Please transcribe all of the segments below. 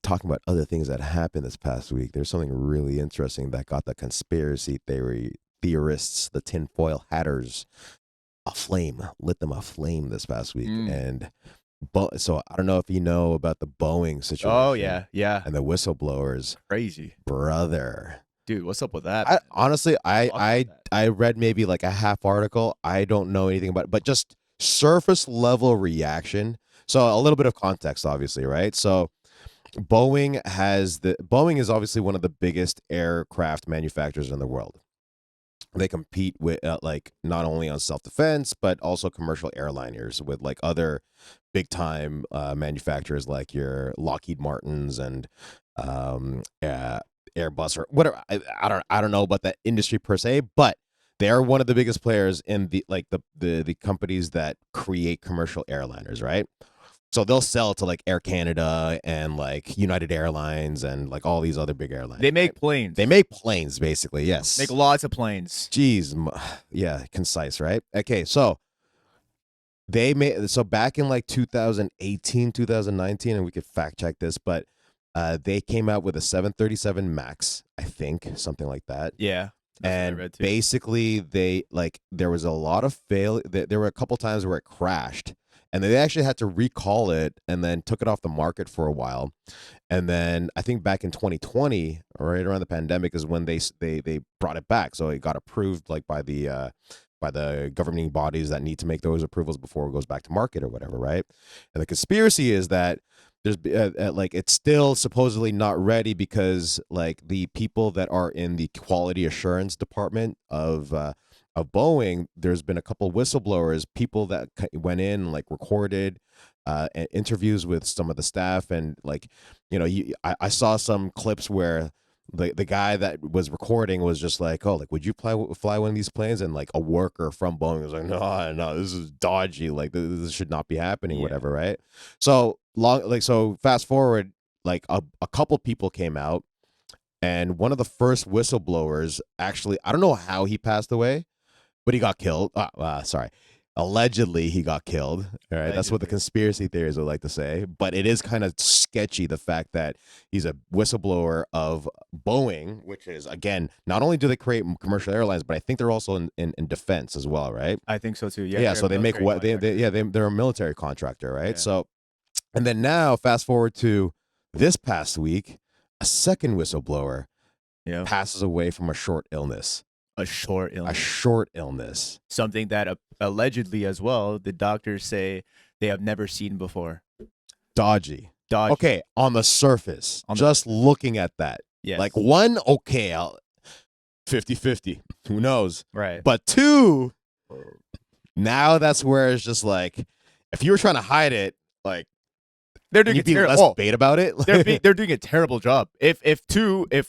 talking about other things that happened this past week, there's something really interesting that got the conspiracy theorists, the tinfoil hatters, aflame, lit them aflame this past week. Mm. And so I don't know if you know about the Boeing Oh situation yeah, and the whistleblowers, crazy, brother. dude. What's up with that, I man? honestly, Talk about that. I read maybe like a half article. I don't know anything about it, but just surface level reaction. So a little bit of context, obviously, right? So Boeing is obviously one of the biggest aircraft manufacturers in the world. They compete with like not only on self defense but also commercial airliners with like other big time manufacturers like your Lockheed Martins and Airbus or whatever. I don't know about that industry per se, but they are one of the biggest players in the like the companies that create commercial airliners, right? So they'll sell to like Air Canada and like United Airlines and like all these other big airlines, They right? make planes. They make planes, basically. Make Yes. lots of planes. Jeez, yeah, concise, right? Okay, so back in like 2018, 2019, and we could fact check this, but they came out with a 737 Max, I think, something like that. Yeah, that's what I And read too. basically, there was a lot of fail. There were a couple times where it crashed, and they actually had to recall it, and then took it off the market for a while. And then I think back in 2020, right around the pandemic, is when they brought it back. So it got approved like by the governing bodies that need to make those approvals before it goes back to market or whatever, right? And the conspiracy is that like it's still supposedly not ready because like the people that are in the quality assurance department of Boeing, there's been a couple whistleblowers, people that went in like recorded interviews with some of the staff, and like I saw some clips where the guy that was recording was just like, oh, like, would you fly one of these planes? And like a worker from Boeing was like, no, this is dodgy, like this should not be happening, Yeah. whatever, right? So fast forward, like a couple people came out, and one of the first whistleblowers, actually, I don't know how he passed away, but he got killed. Sorry. Allegedly, he got killed. All right. That's what the Allegedly. conspiracy theories would like to say. But it is kind of sketchy, the fact that he's a whistleblower of Boeing, which is, again, not only do they create commercial airlines, but I think they're also in defense as well, right? I think so too. Yeah. Yeah. They're a So they make military what contractor. they're a military contractor, right? Yeah. So, and then now, fast forward to this past week, a second whistleblower Yeah. passes away from a short illness. A short A illness. short illness. Something that allegedly as well, the doctors say they have never seen before. Dodgy. Dodgy. Okay, on the surface, On the- just looking at that. Yes. Like one, okay, 50-50. Who knows? Right. But two, now that's where it's just like, if you were trying to hide it, like, They're doing you'd be less bait about it. they're doing a terrible job. If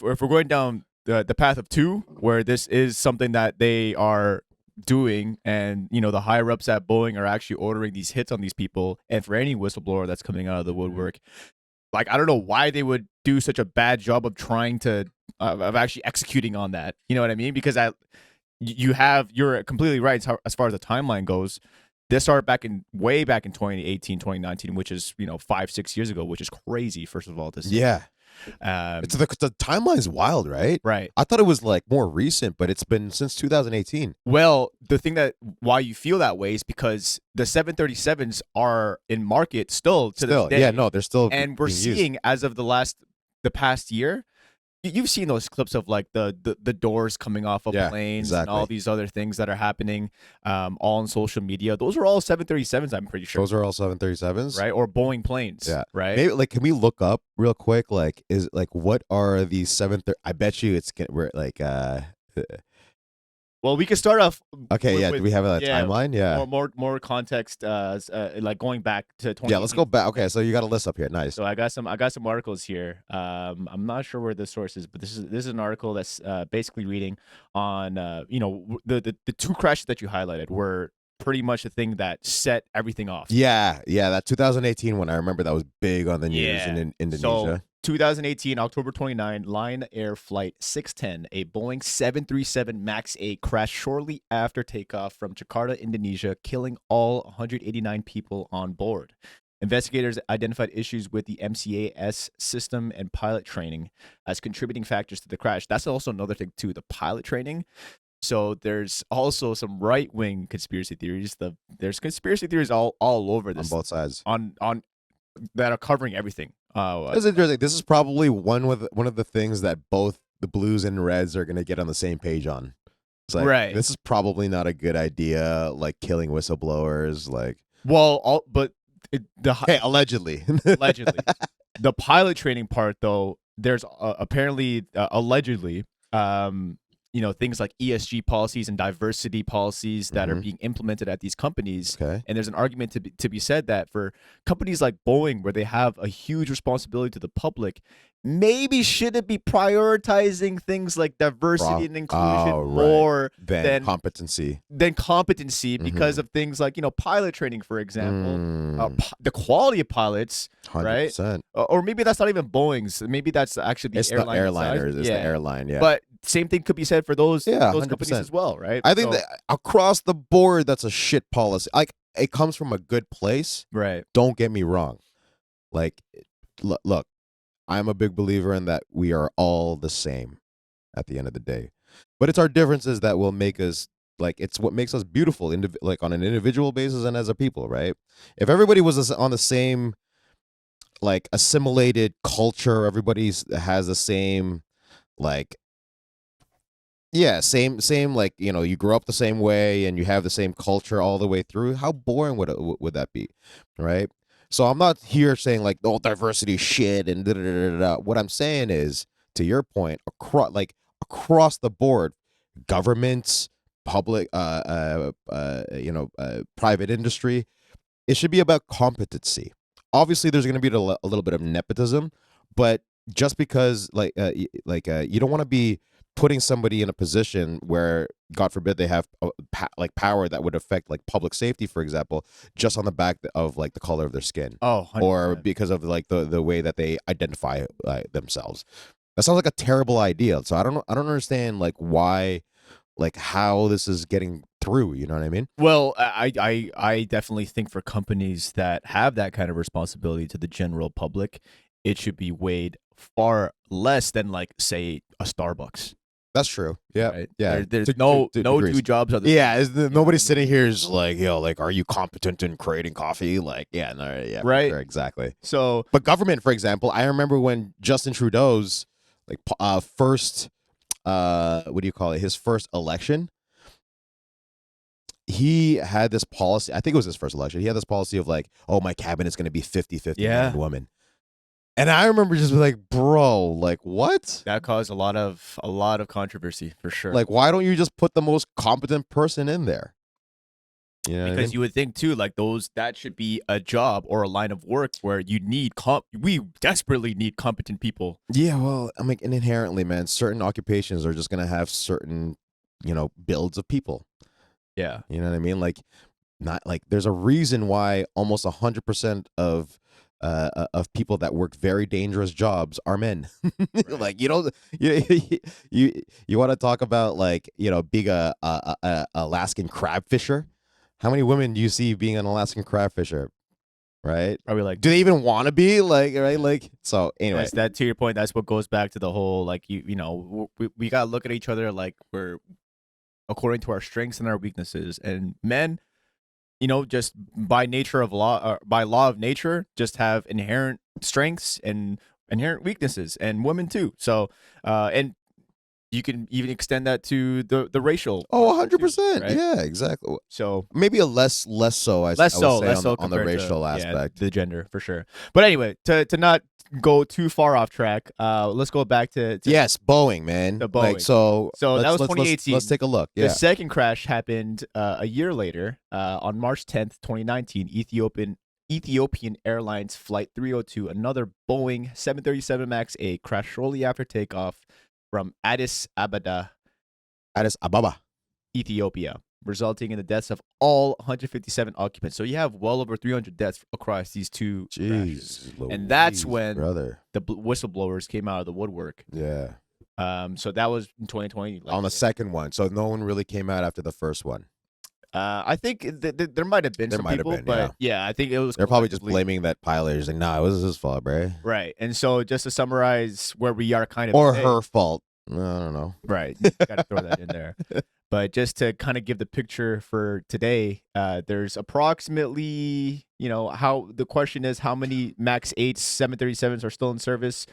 we're going down the path of two, where this is something that they are doing, and the higher ups at Boeing are actually ordering these hits on these people, and for any whistleblower that's coming out of the woodwork, like, I don't know why they would do such a bad job of trying to of actually executing on that. You know what I mean? Because you're completely right as far as the timeline goes. This started way back in 2018, 2019, which is 5-6 years ago, which is crazy. First of all, to see. Yeah. Um, It's the timeline's wild, right? right. I thought it was like more recent, but it's been since 2018. Well, the thing that why you feel that way is because the 737s are in market still to this day. Yeah, no, they're still And we're being used. seeing as of the past year, you've seen those clips of like the doors coming off of Yeah, planes and all exactly. these other things that are happening, all on social media. Those are all 737s, I'm pretty sure. Those are all 737s. Right, or Boeing planes. Yeah. Right. Maybe like, can we look up real quick? Like, is like, what are these 730? I bet you we're like Well, we can start off. okay, yeah. Do we have a yeah, timeline? Yeah. More context. Like going back to 20. Yeah, let's go back. Okay, so you got a list up here. Nice. So I got some articles here. I'm not sure where the source is, but this is an article that's basically reading on the two crashes that you highlighted were pretty much the thing that set everything off. Yeah, that 2018 one, I remember that was big on the news Yeah. in Indonesia. So 2018, October 29, Lion Air Flight 610, a Boeing 737 MAX 8 crashed shortly after takeoff from Jakarta, Indonesia, killing all 189 people on board. Investigators identified issues with the MCAS system and pilot training as contributing factors to the crash. That's also another thing too, the pilot training. So there's also some right-wing conspiracy theories. There's conspiracy theories all over on this both sides. on that are covering everything. That's interesting. This is probably one of the things that both the Blues and Reds are gonna get on the same page on. It's like, Right. this is probably not a good idea. Like killing whistleblowers. Like, hey, allegedly. allegedly, the pilot training part though, there's apparently allegedly things like ESG policies and diversity policies that are being implemented at these companies. Okay. And there's an argument to be said that for companies like Boeing, where they have a huge responsibility to the public, maybe shouldn't be prioritizing things like diversity and inclusion more than competency. Because of things like, pilot training, for example, the quality of pilots, 100%. right? Or maybe that's not even Boeing's. Maybe that's actually the It's the airliners. It's the airline, yeah. But same thing could be said for those 100%. companies as well, right? I think that across the board, that's a shit policy. Like, it comes from a good place. Right. Don't get me wrong. Like, look, I'm a big believer in that we are all the same at the end of the day. But it's our differences that will make us, like, it's what makes us beautiful, like on an individual basis and as a people, right? If everybody was on the same, like, assimilated culture, everybody has the same, like, same, like, you grow up the same way and you have the same culture all the way through, how boring would that be, right? So I'm not here saying like, oh, diversity shit and da-da-da-da-da. What I'm saying is, to your point, across the board, governments, public, private industry, it should be about competency. Obviously, there's going to be a little bit of nepotism, but just because you don't want to be putting somebody in a position where, God forbid, they have power that would affect like public safety, for example, just on the back of like the color of their skin, 100%. or because of like the way that they identify themselves. That sounds like a terrible idea. So I don't understand like why, like how this is getting through. You know what I mean? Well, I definitely think for companies that have that kind of responsibility to the general public, it should be weighed far less than like, say, a Starbucks. That's true. Yeah, right? yeah. There's no two jobs. Nobody's sitting here is like, like, are you competent in creating coffee? Like, yeah, no, yeah, right, sure, exactly. So, but government, for example, I remember when Justin Trudeau's like first, what do you call it? His first election. He had this policy. I think it was his first election. He had this policy of like, oh, my cabinet's going to be 50-50 man and woman. And I remember just being like, bro, like what? That caused a lot of controversy for sure. Like, why don't you just put the most competent person in there? You know, because you would think too, like that should be a job or a line of work where you need we desperately need competent people. Yeah, well, I mean, inherently, man, certain occupations are just gonna have certain, builds of people. Yeah, you know what I mean. Like, not like there's a reason why almost 100% of people that work very dangerous jobs are men. Right. Like, you want to talk about like, being a Alaskan crab fisher. How many women do you see being an Alaskan crab fisher? Right? Probably like, do they even want to be like, right? Like, so anyway, that to your point, that's what goes back to the whole like we gotta look at each other like we're according to our strengths and our weaknesses, and men, just by law of nature, just have inherent strengths and inherent weaknesses, and women too. So, and you can even extend that to the racial. Oh, 100%. Right? Yeah, exactly. So maybe a less so. I would say on the racial aspect, the gender for sure. But anyway, to not go too far off track, let's go back to yes, Boeing, man. The Boeing. Like, so that was 2018. Let's take a look. Yeah. The second crash happened a year later, on March 10th, 2019. Ethiopian Airlines Flight 302, another Boeing 737 MAX 8, crashed shortly after takeoff from Addis Ababa, Ethiopia, resulting in the deaths of all 157 occupants. So you have well over 300 deaths across these two crashes. And that's when the whistleblowers came out of the woodwork. Yeah. So that was in 2020. On the second one. So no one really came out after the first one. I think there might have been There some might have people, been, but yeah, I think it was. They're probably just collectively- blaming that pilot. He's like, nah, it was his fault, bro. Right, and so just to summarize where we are, kind of Or today- her fault. I don't know. Right. Got to throw that in there. But just to kind of give the picture for today, there's approximately, how the question is how many MAX 8s, 737s are still in service.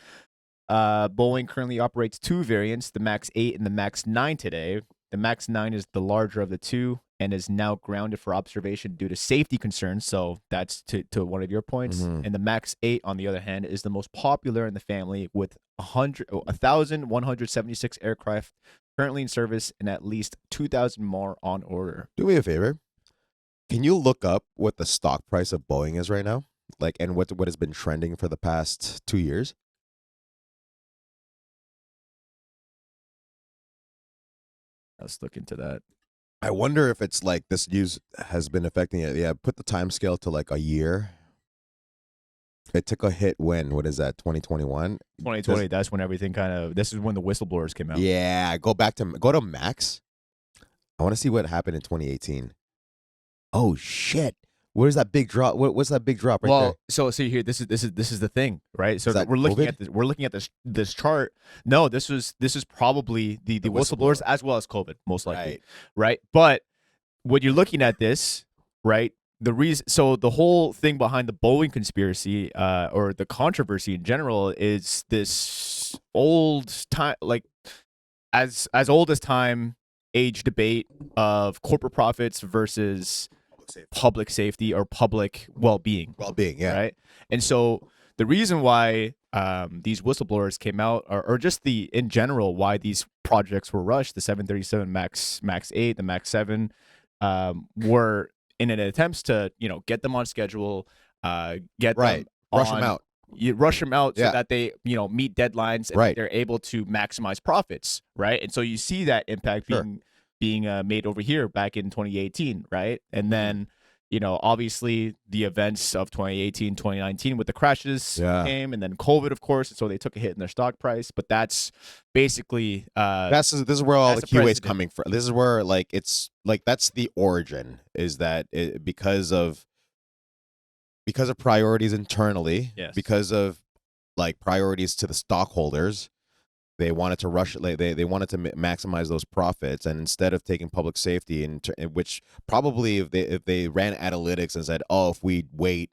Boeing currently operates 2 variants, the MAX 8 and the MAX 9 today. The MAX 9 is the larger of the 2 and is now grounded for observation due to safety concerns. So that's to one of your points. Mhm. And the MAX 8, on the other hand, is the most popular in the family with 1,176 aircraft currently in service and at least 2,000 more on order. Do me a favor. Can you look up what the stock price of Boeing is right now? Like, and what has been trending for the past 2 years? Let's look into that. I wonder if it's like this news has been affecting it. Yeah, put the time scale to like a year. It took a hit when? What is that? 2021? 2020, that's when everything this is when the whistleblowers came out. Yeah, go to Max. I want to see what happened in 2018. Oh shit. Where's that big drop? What's that big drop right there? Well, so see here, this is the thing, right? So Is that we're looking COVID? at we're looking at this chart. No, this is probably the whistleblowers as well as COVID, most likely, right? But when you're looking at this, right? So the whole thing behind the Boeing conspiracy, or the controversy in general, is this old time, like as old as time, age debate of corporate profits versus public safety or public well-being. Well-being, yeah. Right. And so the reason why these whistleblowers came out, or just in general, why these projects were rushed, the 737 MAX 8, the MAX 7, were in an attempts to, get them on schedule, get them Rush them out. You rush them out so Yeah. that they, meet deadlines and Right. they're able to maximize profits, right? And so you see that impact Sure. being made over here back in 2018, right? And then, obviously the events of 2018, 2019 with the crashes Yeah. came, and then COVID, of course, and so they took a hit in their stock price. But that's basically This is where all that's the the QA is precedent. coming from. This is where it's like that's the origin, is that because of priorities internally, Yes. because of like priorities to the stockholders, they wanted to rush. Like they wanted to maximize those profits, and instead of taking public safety, in which probably if they ran analytics and said, oh, if we wait,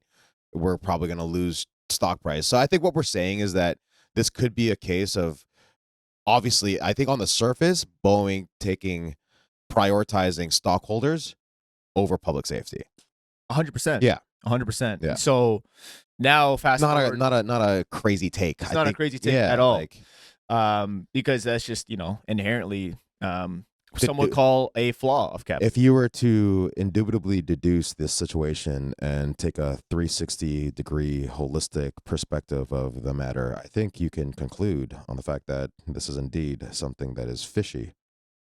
we're probably going to lose stock price. So I think what we're saying is that this could be a case of, obviously, I think on the surface, Boeing prioritizing stockholders over public safety. 100%. Yeah. 100%. Yeah. So now fast forward, Not a crazy take. it's I not think, a crazy take yeah, at all. like, Because that's just, inherently To some would do- call a flaw of capitalism. if you were to indubitably deduce this situation and take a 360-degree holistic perspective of the matter, I think you can conclude on the fact that this is indeed something that is fishy.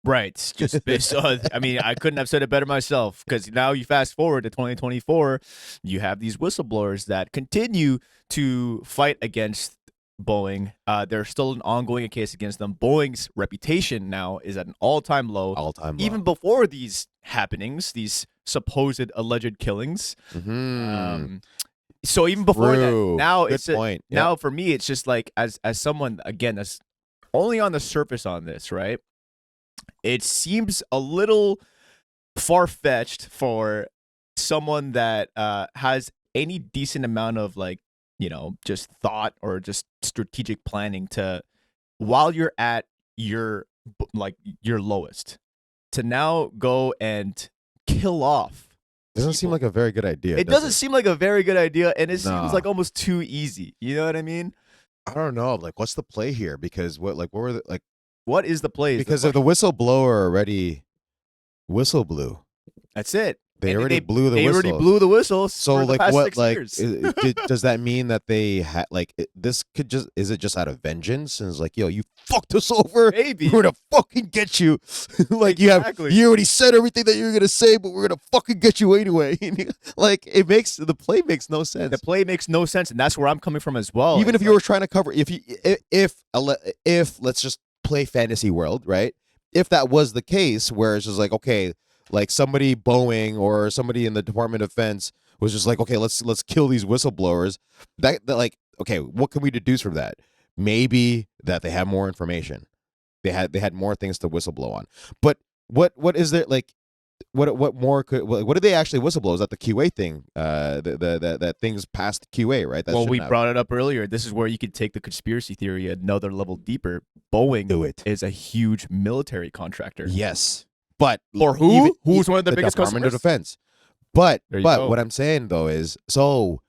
Right. Just based on, I mean, I couldn't have said it better myself, because now you fast forward to 2024, you have these whistleblowers that continue to fight against Boeing. There's still an ongoing case against them. Boeing's reputation now is at an all-time low. All-time low. Even before these happenings, these supposed alleged killings. Mhm. So even before True. that, now Good it's point. Yeah. now for me, it's just like as someone, again, that's only on the surface on this, right? It seems a little far-fetched for someone that has any decent amount of just thought or just strategic planning to, while you're at your lowest, to now go and kill off. Doesn't seem people. like a very good idea. It does doesn't seem like a very good idea, and it Nah. seems like almost too easy. You know what I mean? I don't know. Like, what's the play here? Because what were the, like? What is the play? is the Because if the question. whistleblower already whistle blew, That's it. they And already blew the They whistle. already blew the whistle. So for the like past what 6 like years. does that mean that they had like this could just, is it just out of vengeance, and it's like, yo, you fucked us over, Maybe. we're gonna fucking get you. Like Exactly. you already said everything that you were gonna say, but we're gonna fucking get you anyway. Like the play makes no sense. The play makes no sense, and that's where I'm coming from as well. Even It's if you were trying to cover, if let's just play fantasy world, right? If that was the case, where it's just like, okay, like somebody Boeing or somebody in the Department of Defense was just like, okay, let's kill these whistleblowers. That like, okay, what can we deduce from that? Maybe that they have more information. They had more things to whistleblow on. But what is there like? What more could what did they actually whistleblow? Is that the QA thing? That things past QA, right? That Well, we shouldn't have. brought it up earlier. This is where you could take the conspiracy theory another level deeper. Boeing Do it. is a huge military contractor. Yes, but For who? even- Who's one of the biggest Department of customers? Defense. But There you go. what I'm saying though is so,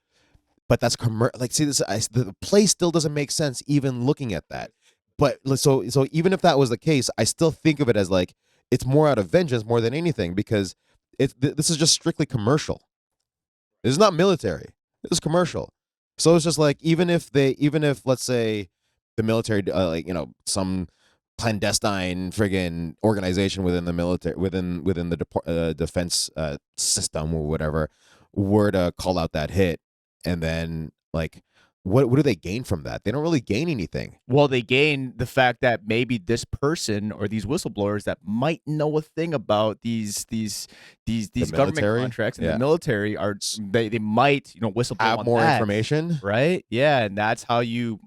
but that's like see this the play still doesn't make sense even looking at that. But so even if that was the case, I still think of it as like it's more out of vengeance more than anything because this is just strictly commercial. This is not military. This is commercial. So it's just like even if let's say the military like some clandestine friggin' organization within the military within the defense system or whatever were to call out that hit and then like what do they gain from that? They don't really gain anything. Well, they gain the fact that maybe this person or these whistleblowers that might know a thing about these government military? contracts and Yeah. the military are they might whistleblow Have on more that, information. right? Yeah, and that's how you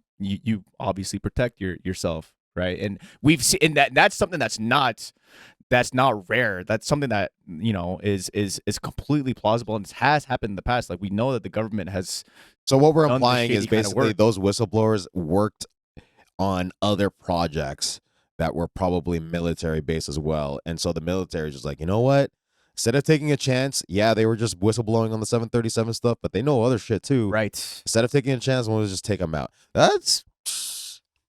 obviously protect yourself, right? And we've seen and that's something that's not rare. That's something that is completely plausible and has happened in the past. Like we know that the government has So what we're done this implying is shady kinda basically work. those whistleblowers worked on other projects that were probably military based as well. And so the military is just like, you know what? Instead of taking a chance, yeah, they were just whistleblowing on the 737 stuff, but they know other shit too. right. Instead of taking a chance, we'll just take them out. That's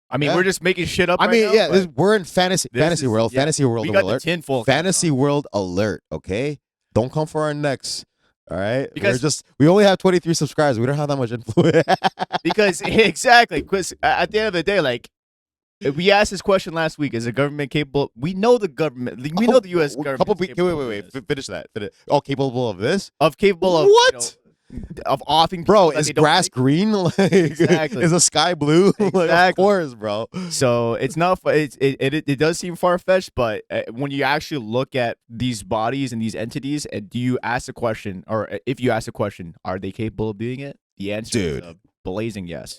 I mean, Yeah. we're just making shit up. I right mean, now, yeah, but we're in fantasy this is- world. yeah, Fantasy world we got alert. the tinfoil. cap Fantasy on. world alert, okay? Don't come for our necks. All right? Because- we only have 23 subscribers. We don't have that much influence. Because exactly, because at the end of the day, like we asked this question last week: is the government capable? We know the government. We know the U.S. government. Finish that. Oh, capable of this? Of capable of What? of offing. Bro, people that is they don't grass like. green? Like, Exactly. Is the sky blue? Like, of Exactly. course, bro. So it's not. It does seem far fetched, but when you actually look at these bodies and these entities, and do you ask the question, or if you ask the question, are they capable of doing it? The answer Dude. is a blazing yes.